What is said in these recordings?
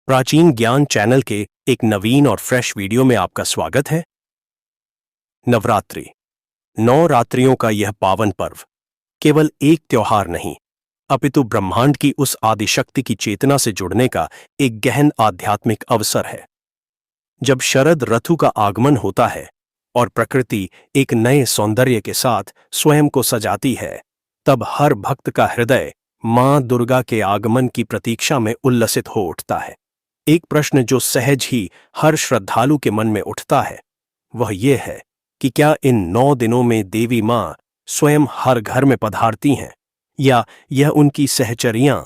प्राचीन ज्ञान चैनल के एक नवीन और फ्रेश वीडियो में आपका स्वागत है। नवरात्रि, 9 रात्रियों का यह पावन पर्व केवल एक त्योहार नहीं, अपितु ब्रह्मांड की उस आदिशक्ति की चेतना से जुड़ने का एक गहन आध्यात्मिक अवसर है। जब शरद ऋतु का आगमन होता है और प्रकृति एक नए सौंदर्य के साथ स्वयं को सजाती है, तब हर भक्त का हृदय मां दुर्गा के आगमन की प्रतीक्षा में उल्लसित हो उठता है। एक प्रश्न जो सहज ही हर श्रद्धालु के मन में उठता है वह यह है कि क्या इन 9 दिनों में देवी मां स्वयं हर घर में पधारती हैं, या यह उनकी सहचरियां,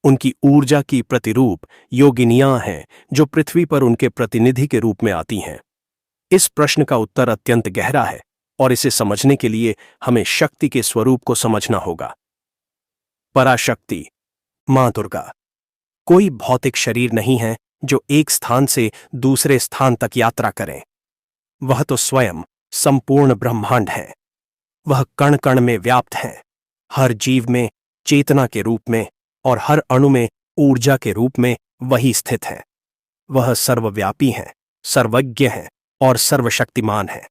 उनकी ऊर्जा की प्रतिरूप योगिनियां हैं जो पृथ्वी पर उनके प्रतिनिधि के रूप में आती हैं। इस प्रश्न का उत्तर अत्यंत गहरा है और इसे समझने के लिए हमें शक्ति के स्वरूप को समझना होगा। पराशक्ति, मां दुर्गा, कोई भौतिक शरीर नहीं है जो एक स्थान से दूसरे स्थान तक यात्रा करें। वह तो स्वयं संपूर्ण ब्रह्मांड है। वह कण कण में व्याप्त है, हर जीव में चेतना के रूप में और हर अणु में ऊर्जा के रूप में वही स्थित है। वह सर्वव्यापी है, सर्वज्ञ है और सर्वशक्तिमान है।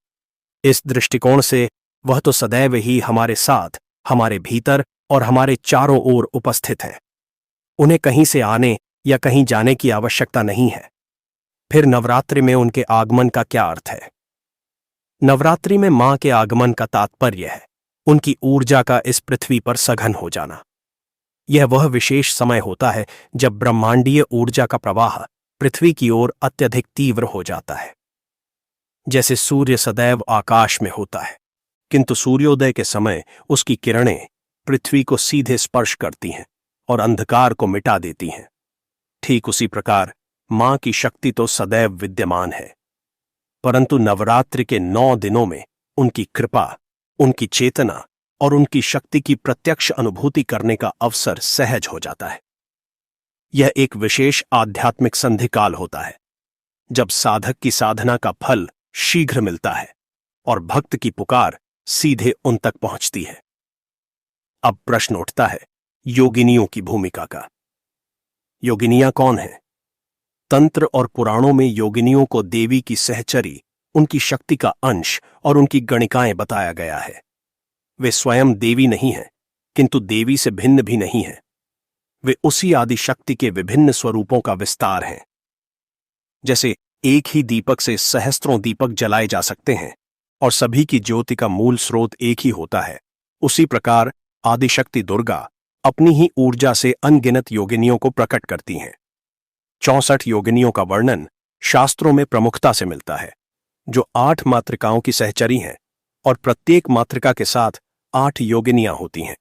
इस दृष्टिकोण से वह तो सदैव ही हमारे साथ, हमारे भीतर और हमारे चारों ओर उपस्थित है। उन्हें कहीं से आने या कहीं जाने की आवश्यकता नहीं है। फिर नवरात्रि में उनके आगमन का क्या अर्थ है? नवरात्रि में मां के आगमन का तात्पर्य है उनकी ऊर्जा का इस पृथ्वी पर सघन हो जाना। यह वह विशेष समय होता है जब ब्रह्मांडीय ऊर्जा का प्रवाह पृथ्वी की ओर अत्यधिक तीव्र हो जाता है। जैसे सूर्य सदैव आकाश में होता है, किंतु सूर्योदय के समय उसकी किरणें पृथ्वी को सीधे स्पर्श करती हैं और अंधकार को मिटा देती हैं। ठीक उसी प्रकार मां की शक्ति तो सदैव विद्यमान है, परंतु नवरात्रि के 9 दिनों में उनकी कृपा, उनकी चेतना और उनकी शक्ति की प्रत्यक्ष अनुभूति करने का अवसर सहज हो जाता है। यह एक विशेष आध्यात्मिक संधिकाल होता है जब साधक की साधना का फल शीघ्र मिलता है और भक्त की पुकार सीधे उन तक पहुंचती है। अब प्रश्न उठता है योगिनियों की भूमिका का। योगिनियां कौन हैं? तंत्र और पुराणों में योगिनियों को देवी की सहचरी, उनकी शक्ति का अंश और उनकी गणिकाएं बताया गया है। वे स्वयं देवी नहीं हैं, किंतु देवी से भिन्न भी नहीं हैं। वे उसी आदिशक्ति के विभिन्न स्वरूपों का विस्तार हैं। जैसे एक ही दीपक से सहस्त्रों दीपक जलाए जा सकते हैं और सभी की ज्योति का मूल स्रोत एक ही होता है, उसी प्रकार आदिशक्ति दुर्गा अपनी ही ऊर्जा से अनगिनत योगिनियों को प्रकट करती हैं। 64 योगिनियों का वर्णन शास्त्रों में प्रमुखता से मिलता है, जो 8 मातृकाओं की सहचरी हैं और प्रत्येक मातृका के साथ 8 योगिनियां होती हैं।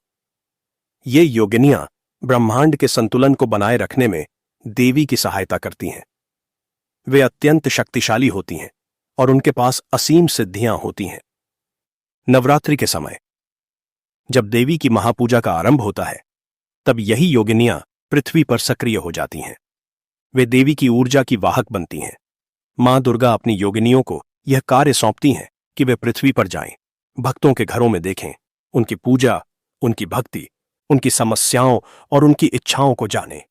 ये योगिनियां ब्रह्मांड के संतुलन को बनाए रखने में देवी की सहायता करती हैं। वे अत्यंत शक्तिशाली होती हैं और उनके पास असीम सिद्धियां होती हैं। नवरात्रि के समय जब देवी की महापूजा का आरंभ होता है, तब यही योगिनियां पृथ्वी पर सक्रिय हो जाती हैं। वे देवी की ऊर्जा की वाहक बनती हैं। मां दुर्गा अपनी योगिनियों को यह कार्य सौंपती हैं कि वे पृथ्वी पर जाएं, भक्तों के घरों में देखें, उनकी पूजा, उनकी भक्ति, उनकी समस्याओं और उनकी इच्छाओं को जानें।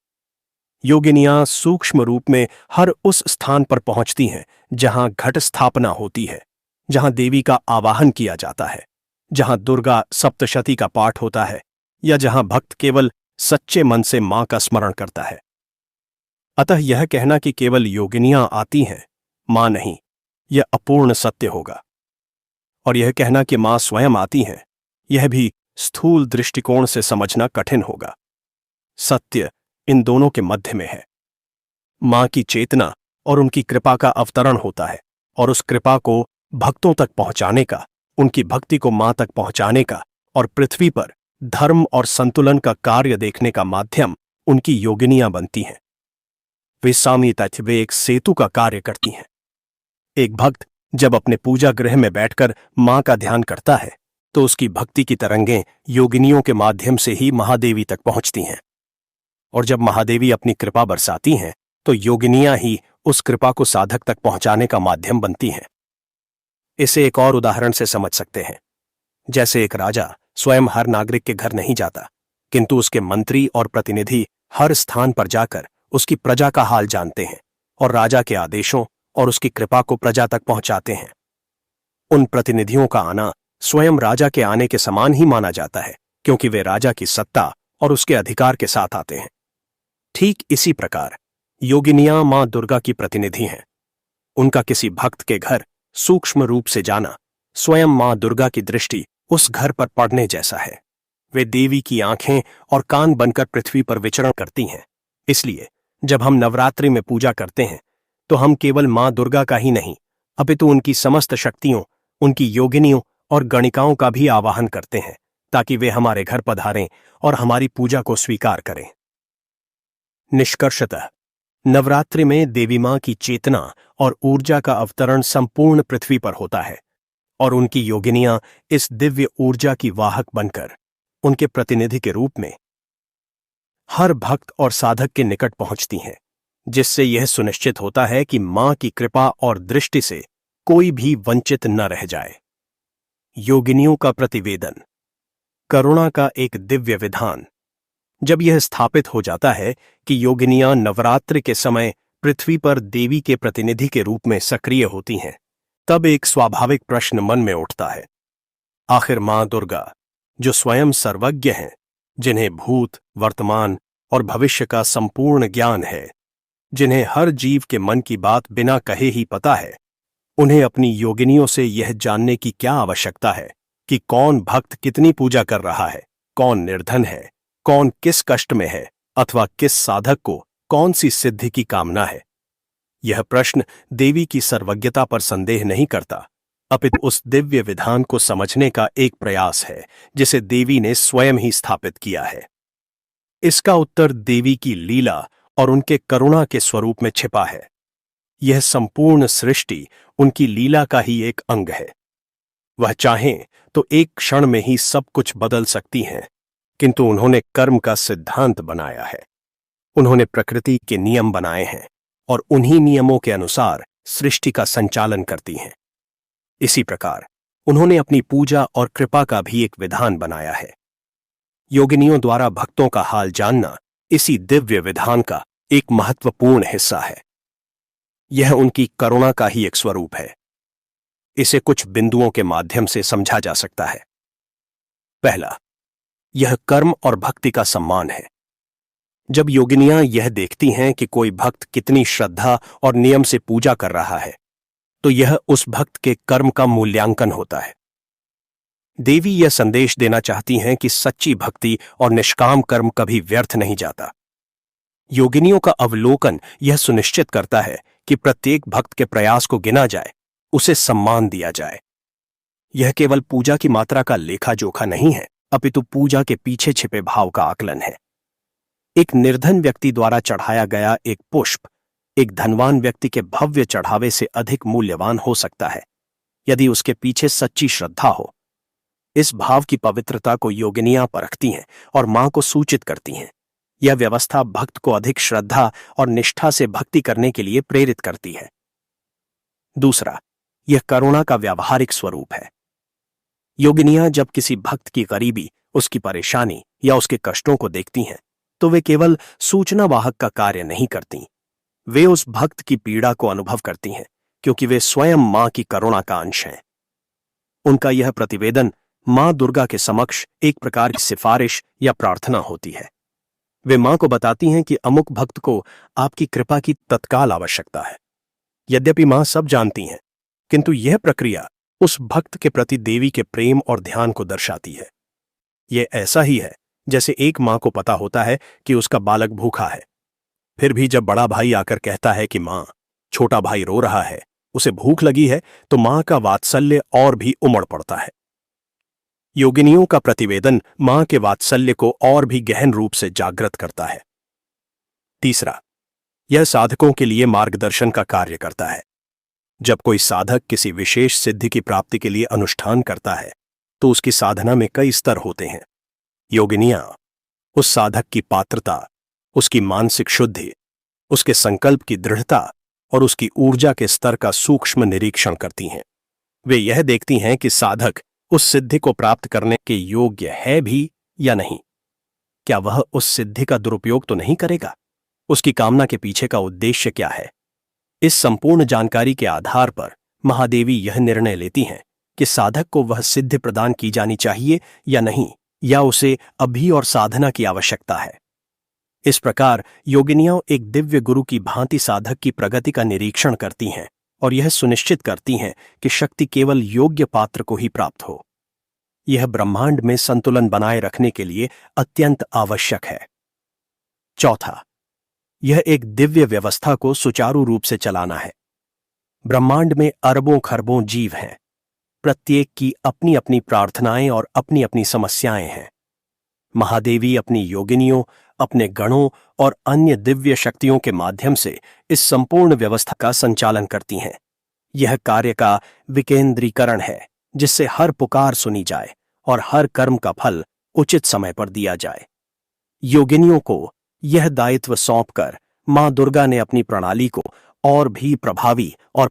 योगिनियां सूक्ष्म रूप में हर उस स्थान पर पहुंचती हैं जहां घट स्थापना होती है, जहां देवी का आवाहन किया जाता है, जहां दुर्गा सप्तशती का पाठ होता है या जहां भक्त केवल सच्चे मन से मां का स्मरण करता है। अतः यह कहना कि केवल योगिनियां आती हैं, मां नहीं, यह अपूर्ण सत्य होगा। और यह कहना कि मां स्वयं आती हैं, यह भी स्थूल दृष्टिकोण से समझना कठिन होगा। सत्य इन दोनों के मध्य में है। मां की चेतना और उनकी कृपा का अवतरण होता है, और उस कृपा को भक्तों तक पहुंचाने का, उनकी भक्ति को मां तक पहुंचाने का और पृथ्वी पर धर्म और संतुलन का कार्य देखने का माध्यम उनकी योगिनियां बनती हैं। वे सामयिक, वे एक सेतु का कार्य करती हैं। एक भक्त जब अपने पूजा गृह में बैठकर मां का ध्यान करता है, तो उसकी भक्ति की तरंगें योगिनियों के माध्यम से ही महादेवी तक पहुंचती हैं। और जब महादेवी अपनी कृपा बरसाती हैं, तो योगिनियां ही उस कृपा को साधक तक पहुंचाने का माध्यम बनती हैं। इसे एक और उदाहरण से समझ सकते हैं। जैसे एक राजा स्वयं हर नागरिक के घर नहीं जाता, किंतु उसके मंत्री और प्रतिनिधि हर स्थान पर जाकर उसकी प्रजा का हाल जानते हैं और राजा के आदेशों और उसकी कृपा को प्रजा तक पहुंचाते हैं। उन प्रतिनिधियों का आना स्वयं राजा के आने के समान ही माना जाता है, क्योंकि वे राजा की सत्ता और उसके अधिकार के साथ आते हैं। ठीक इसी प्रकार योगिनियां मां दुर्गा की प्रतिनिधि हैं। उनका किसी भक्त के घर सूक्ष्म रूप से जाना स्वयं मां दुर्गा की दृष्टि उस घर पर पड़ने जैसा है। वे देवी की आंखें और कान बनकर पृथ्वी पर विचरण करती हैं। इसलिए जब हम नवरात्रि में पूजा करते हैं तो हम केवल मां दुर्गा का ही नहीं, अपितु उनकी समस्त शक्तियों, उनकी योगिनियों और गणिकाओं का भी आवाहन करते हैं, ताकि वे हमारे घर पधारें और हमारी पूजा को स्वीकार करें। निष्कर्षतः नवरात्रि में देवी मां की चेतना और ऊर्जा का अवतरण संपूर्ण पृथ्वी पर होता है और उनकी योगिनियां इस दिव्य ऊर्जा की वाहक बनकर उनके प्रतिनिधि के रूप में हर भक्त और साधक के निकट पहुंचती हैं, जिससे यह सुनिश्चित होता है कि मां की कृपा और दृष्टि से कोई भी वंचित न रह जाए। योगिनियों का प्रतिवेदन, करुणा का एक दिव्य विधान। जब यह स्थापित हो जाता है कि योगिनियां नवरात्रि के समय पृथ्वी पर देवी के प्रतिनिधि के रूप में सक्रिय होती हैं, तब एक स्वाभाविक प्रश्न मन में उठता है, आखिर मां दुर्गा, जो स्वयं सर्वज्ञ हैं, जिन्हें भूत, वर्तमान और भविष्य का संपूर्ण ज्ञान है, जिन्हें हर जीव के मन की बात बिना कहे ही पता है, उन्हें अपनी योगिनियों से यह जानने की क्या आवश्यकता है कि कौन भक्त कितनी पूजा कर रहा है, कौन निर्धन है, कौन किस कष्ट में है, अथवा किस साधक को कौन सी सिद्धि की कामना है। यह प्रश्न देवी की सर्वज्ञता पर संदेह नहीं करता, अपितु उस दिव्य विधान को समझने का एक प्रयास है जिसे देवी ने स्वयं ही स्थापित किया है। इसका उत्तर देवी की लीला और उनके करुणा के स्वरूप में छिपा है। यह संपूर्ण सृष्टि उनकी लीला का ही एक अंग है। वह चाहें तो एक क्षण में ही सब कुछ बदल सकती हैं, किंतु उन्होंने कर्म का सिद्धांत बनाया है। उन्होंने प्रकृति के नियम बनाए हैं और उन्हीं नियमों के अनुसार सृष्टि का संचालन करती हैं। इसी प्रकार उन्होंने अपनी पूजा और कृपा का भी एक विधान बनाया है। योगिनियों द्वारा भक्तों का हाल जानना इसी दिव्य विधान का एक महत्वपूर्ण हिस्सा है। यह उनकी करुणा का ही एक स्वरूप है। इसे कुछ बिंदुओं के माध्यम से समझा जा सकता है। पहला, यह कर्म और भक्ति का सम्मान है। जब योगिनियां यह देखती हैं कि कोई भक्त कितनी श्रद्धा और नियम से पूजा कर रहा है, तो यह उस भक्त के कर्म का मूल्यांकन होता है। देवी यह संदेश देना चाहती हैं कि सच्ची भक्ति और निष्काम कर्म कभी व्यर्थ नहीं जाता। योगिनियों का अवलोकन यह सुनिश्चित करता है कि प्रत्येक भक्त के प्रयास को गिना जाए, उसे सम्मान दिया जाए। यह केवल पूजा की मात्रा का लेखा जोखा नहीं है, अपितु पूजा के पीछे छिपे भाव का आकलन है। एक निर्धन व्यक्ति द्वारा चढ़ाया गया एक पुष्प एक धनवान व्यक्ति के भव्य चढ़ावे से अधिक मूल्यवान हो सकता है, यदि उसके पीछे सच्ची श्रद्धा हो। इस भाव की पवित्रता को योगिनियां परखती हैं और मां को सूचित करती हैं। यह व्यवस्था भक्त को अधिक श्रद्धा और निष्ठा से भक्ति करने के लिए प्रेरित करती है। दूसरा, यह करुणा का व्यावहारिक स्वरूप है। योगिनियां जब किसी भक्त की गरीबी, उसकी परेशानी या उसके कष्टों को देखती हैं, तो वे केवल सूचना वाहक का कार्य नहीं करती। वे उस भक्त की पीड़ा को अनुभव करती हैं, क्योंकि वे स्वयं मां की करुणा का अंश हैं। उनका यह प्रतिवेदन मां दुर्गा के समक्ष एक प्रकार की सिफारिश या प्रार्थना होती है। वे मां को बताती हैं कि अमुक भक्त को आपकी कृपा की तत्काल आवश्यकता है। यद्यपि मां सब जानती हैं, किंतु यह प्रक्रिया उस भक्त के प्रति देवी के प्रेम और ध्यान को दर्शाती है। यह ऐसा ही है जैसे एक मां को पता होता है कि उसका बालक भूखा है, फिर भी जब बड़ा भाई आकर कहता है कि मां, छोटा भाई रो रहा है, उसे भूख लगी है, तो मां का वात्सल्य और भी उमड़ पड़ता है। योगिनियों का प्रतिवेदन मां के वात्सल्य को और भी गहन रूप से जागृत करता है। तीसरा, यह साधकों के लिए मार्गदर्शन का कार्य करता है। जब कोई साधक किसी विशेष सिद्धि की प्राप्ति के लिए अनुष्ठान करता है, तो उसकी साधना में कई स्तर होते हैं। योगिनियां उस साधक की पात्रता, उसकी मानसिक शुद्धि, उसके संकल्प की दृढ़ता और उसकी ऊर्जा के स्तर का सूक्ष्म निरीक्षण करती हैं। वे यह देखती हैं कि साधक उस सिद्धि को प्राप्त करने के योग्य है भी या नहीं। क्या वह उस सिद्धि का दुरुपयोग तो नहीं करेगा? उसकी कामना के पीछे का उद्देश्य क्या है। इस संपूर्ण जानकारी के आधार पर महादेवी यह निर्णय लेती हैं कि साधक को वह सिद्धि प्रदान की जानी चाहिए या नहीं, या उसे अभी और साधना की आवश्यकता है। इस प्रकार योगिनियां एक दिव्य गुरु की भांति साधक की प्रगति का निरीक्षण करती हैं और यह सुनिश्चित करती हैं कि शक्ति केवल योग्य पात्र को ही प्राप्त हो। यह ब्रह्मांड में संतुलन बनाए रखने के लिए अत्यंत आवश्यक है। चौथा, यह एक दिव्य व्यवस्था को सुचारू रूप से चलाना है। ब्रह्मांड में अरबों खरबों जीव हैं। प्रत्येक की अपनी अपनी प्रार्थनाएं और अपनी अपनी समस्याएं हैं। महादेवी अपनी योगिनियों, अपने गणों और अन्य दिव्य शक्तियों के माध्यम से इस संपूर्ण व्यवस्था का संचालन करती हैं। यह कार्य का विकेंद्रीकरण है, जिससे हर पुकार सुनी जाए और हर कर्म का फल उचित समय पर दिया जाए। योगिनियों को यह दायित्व सौंपकर मां दुर्गा ने अपनी प्रणाली को और भी प्रभावी और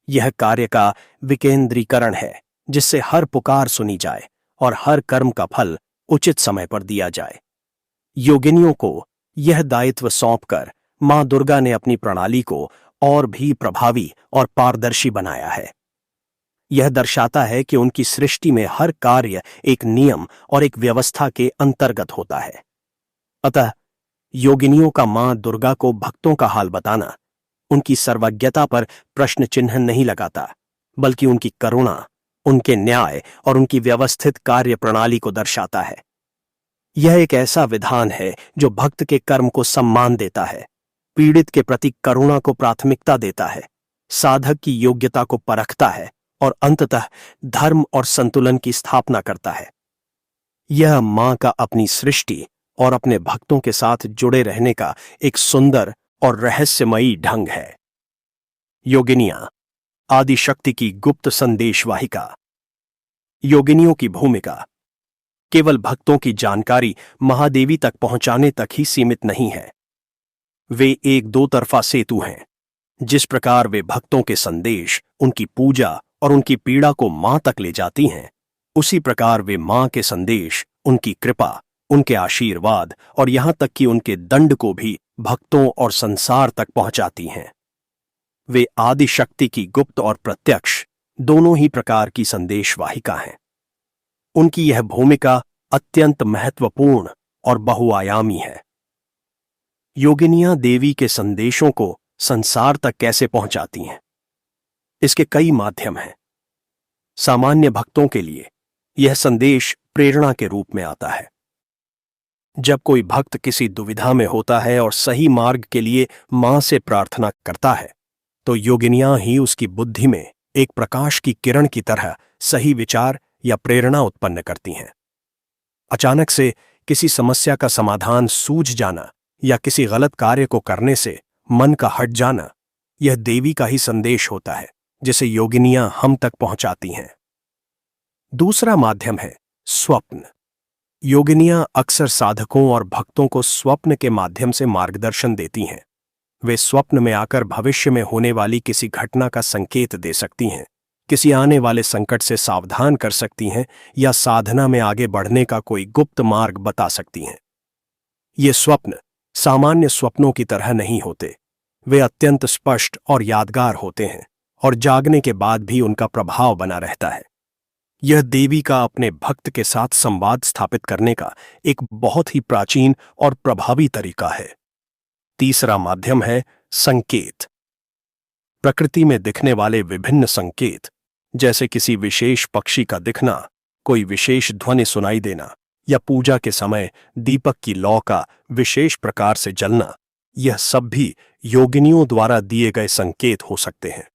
यह कार्य का विकेंद्रीकरण है, जिससे हर पुकार सुनी जाए और हर कर्म का फल उचित समय पर दिया जाए। योगिनियों को यह दायित्व सौंपकर मां दुर्गा ने अपनी प्रणाली को और भी प्रभावी और पारदर्शी बनाया है। यह दर्शाता है कि उनकी सृष्टि में हर कार्य एक नियम और एक व्यवस्था के अंतर्गत होता है। अतः योगिनियों का मां दुर्गा को भक्तों का हाल बताना उनकी सर्वज्ञता पर प्रश्न चिन्ह नहीं लगाता, बल्कि उनकी करुणा, उनके न्याय और उनकी व्यवस्थित कार्य प्रणाली को दर्शाता है। यह एक ऐसा विधान है जो भक्त के कर्म को सम्मान देता है, पीड़ित के प्रति करुणा को प्राथमिकता देता है, साधक की योग्यता को परखता है और अंततः धर्म और संतुलन की स्थापना करता है। यह मां का अपनी सृष्टि और अपने भक्तों के साथ जुड़े रहने का एक सुंदर और रहस्यमयी ढंग है। योगिनियां, आदिशक्ति की गुप्त संदेशवाहिका। योगिनियों की भूमिका केवल भक्तों की जानकारी महादेवी तक पहुंचाने तक ही सीमित नहीं है। वे एक दो तरफा सेतु हैं। जिस प्रकार वे भक्तों के संदेश, उनकी पूजा और उनकी पीड़ा को मां तक ले जाती हैं, उसी प्रकार वे मां के संदेश, उनकी कृपा, उनके आशीर्वाद और यहां तक कि उनके दंड को भी भक्तों और संसार तक पहुंचाती हैं। वे आदि शक्ति की गुप्त और प्रत्यक्ष दोनों ही प्रकार की संदेशवाहिका हैं। उनकी यह भूमिका अत्यंत महत्वपूर्ण और बहुआयामी है। योगिनियां देवी के संदेशों को संसार तक कैसे पहुंचाती हैं? इसके कई माध्यम हैं। सामान्य भक्तों के लिए यह संदेश प्रेरणा के रूप में आता है। जब कोई भक्त किसी दुविधा में होता है और सही मार्ग के लिए मां से प्रार्थना करता है, तो योगिनियां ही उसकी बुद्धि में एक प्रकाश की किरण की तरह सही विचार या प्रेरणा उत्पन्न करती हैं। अचानक से किसी समस्या का समाधान सूझ जाना या किसी गलत कार्य को करने से मन का हट जाना, यह देवी का ही संदेश होता है, जिसे योगिनियां हम तक पहुंचाती हैं। दूसरा माध्यम है स्वप्न। योगिनियां अक्सर साधकों और भक्तों को स्वप्न के माध्यम से मार्गदर्शन देती हैं। वे स्वप्न में आकर भविष्य में होने वाली किसी घटना का संकेत दे सकती हैं, किसी आने वाले संकट से सावधान कर सकती हैं या साधना में आगे बढ़ने का कोई गुप्त मार्ग बता सकती हैं। ये स्वप्न सामान्य स्वप्नों की तरह नहीं होते। वे अत्यंत स्पष्ट और यादगार होते हैं और जागने के बाद भी उनका प्रभाव बना रहता है। यह देवी का अपने भक्त के साथ संवाद स्थापित करने का एक बहुत ही प्राचीन और प्रभावी तरीका है। तीसरा माध्यम है संकेत। प्रकृति में दिखने वाले विभिन्न संकेत, जैसे किसी विशेष पक्षी का दिखना, कोई विशेष ध्वनि सुनाई देना या पूजा के समय दीपक की लौ का विशेष प्रकार से जलना, यह सब भी योगिनियों द्वारा दिए गए संकेत हो सकते हैं।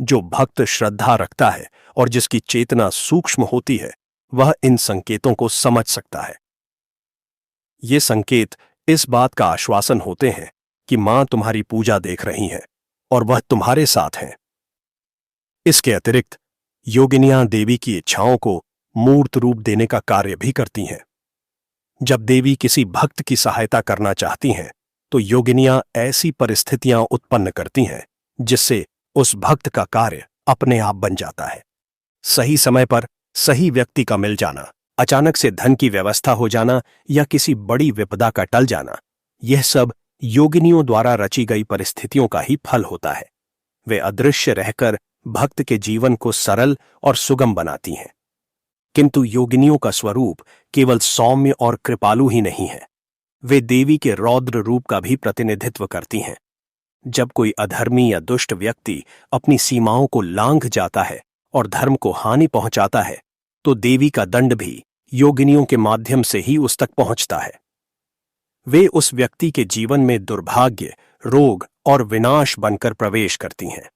जो भक्त श्रद्धा रखता है और जिसकी चेतना सूक्ष्म होती है, वह इन संकेतों को समझ सकता है। ये संकेत इस बात का आश्वासन होते हैं कि मां तुम्हारी पूजा देख रही है और वह तुम्हारे साथ हैं। इसके अतिरिक्त योगिनियां देवी की इच्छाओं को मूर्त रूप देने का कार्य भी करती हैं। जब देवी किसी भक्त की सहायता करना चाहती हैं, तो योगिनियां ऐसी परिस्थितियां उत्पन्न करती हैं जिससे उस भक्त का कार्य अपने आप बन जाता है। सही समय पर सही व्यक्ति का मिल जाना, अचानक से धन की व्यवस्था हो जाना या किसी बड़ी विपदा का टल जाना, यह सब योगिनियों द्वारा रची गई परिस्थितियों का ही फल होता है। वे अदृश्य रहकर भक्त के जीवन को सरल और सुगम बनाती हैं। किंतु योगिनियों का स्वरूप केवल सौम्य और कृपालु ही नहीं है, वे देवी के रौद्र रूप का भी प्रतिनिधित्व करती हैं। जब कोई अधर्मी या दुष्ट व्यक्ति अपनी सीमाओं को लांघ जाता है और धर्म को हानि पहुंचाता है, तो देवी का दंड भी योगिनियों के माध्यम से ही उस तक पहुंचता है। वे उस व्यक्ति के जीवन में दुर्भाग्य, रोग और विनाश बनकर प्रवेश करती हैं।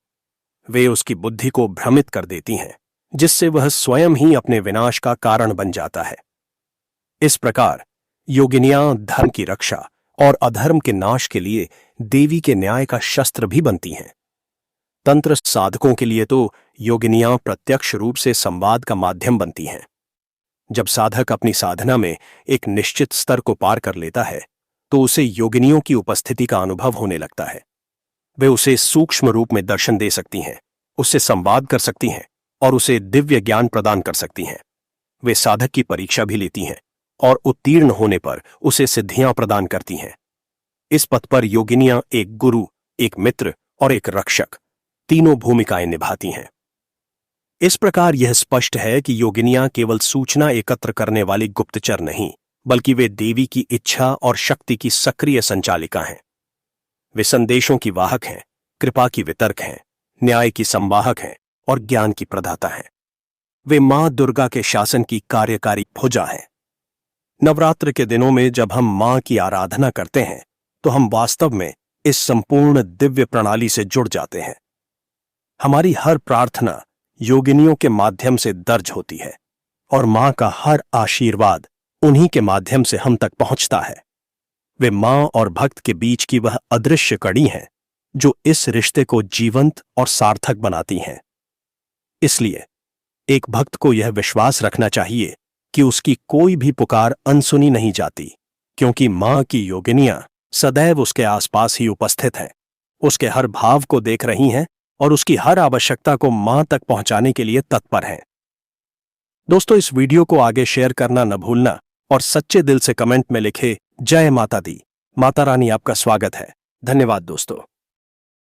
वे उसकी बुद्धि को भ्रमित कर देती हैं, जिससे वह स्वयं ही अपने विनाश का कारण बन जाता है। इस प्रकार योगिनियां धर्म की रक्षा और अधर्म के नाश के लिए देवी के न्याय का शस्त्र भी बनती हैं। तंत्र साधकों के लिए तो योगिनियां प्रत्यक्ष रूप से संवाद का माध्यम बनती हैं। जब साधक अपनी साधना में एक निश्चित स्तर को पार कर लेता है, तो उसे योगिनियों की उपस्थिति का अनुभव होने लगता है। वे उसे सूक्ष्म रूप में दर्शन दे सकती हैं, उससे संवाद कर सकती हैं और उसे दिव्य ज्ञान प्रदान कर सकती हैं। वे साधक की परीक्षा भी लेती हैं और उत्तीर्ण होने पर उसे सिद्धियां प्रदान करती हैं। इस पथ पर योगिनियां एक गुरु, एक मित्र और एक रक्षक, तीनों भूमिकाएं निभाती हैं। इस प्रकार यह स्पष्ट है कि योगिनियां केवल सूचना एकत्र करने वाली गुप्तचर नहीं, बल्कि वे देवी की इच्छा और शक्ति की सक्रिय संचालिका हैं। वे संदेशों की वाहक हैं, कृपा की वितर्क हैं, न्याय की संवाहक हैं और ज्ञान की प्रदाता हैं। वे मां दुर्गा के शासन की कार्यकारी भुजा हैं। नवरात्र के दिनों में जब हम मां की आराधना करते हैं, तो हम वास्तव में इस संपूर्ण दिव्य प्रणाली से जुड़ जाते हैं। हमारी हर प्रार्थना योगिनियों के माध्यम से दर्ज होती है और मां का हर आशीर्वाद उन्हीं के माध्यम से हम तक पहुंचता है। वे मां और भक्त के बीच की वह अदृश्य कड़ी हैं, जो इस रिश्ते को जीवंत और सार्थक बनाती हैं। इसलिए एक भक्त को यह विश्वास रखना चाहिए कि उसकी कोई भी पुकार अनसुनी नहीं जाती, क्योंकि मां की योगिनियां सदैव उसके आसपास ही उपस्थित हैं, उसके हर भाव को देख रही हैं और उसकी हर आवश्यकता को मां तक पहुंचाने के लिए तत्पर हैं। दोस्तों, इस वीडियो को आगे शेयर करना न भूलना और सच्चे दिल से कमेंट में लिखे जय माता दी। माता रानी आपका स्वागत है। धन्यवाद दोस्तों।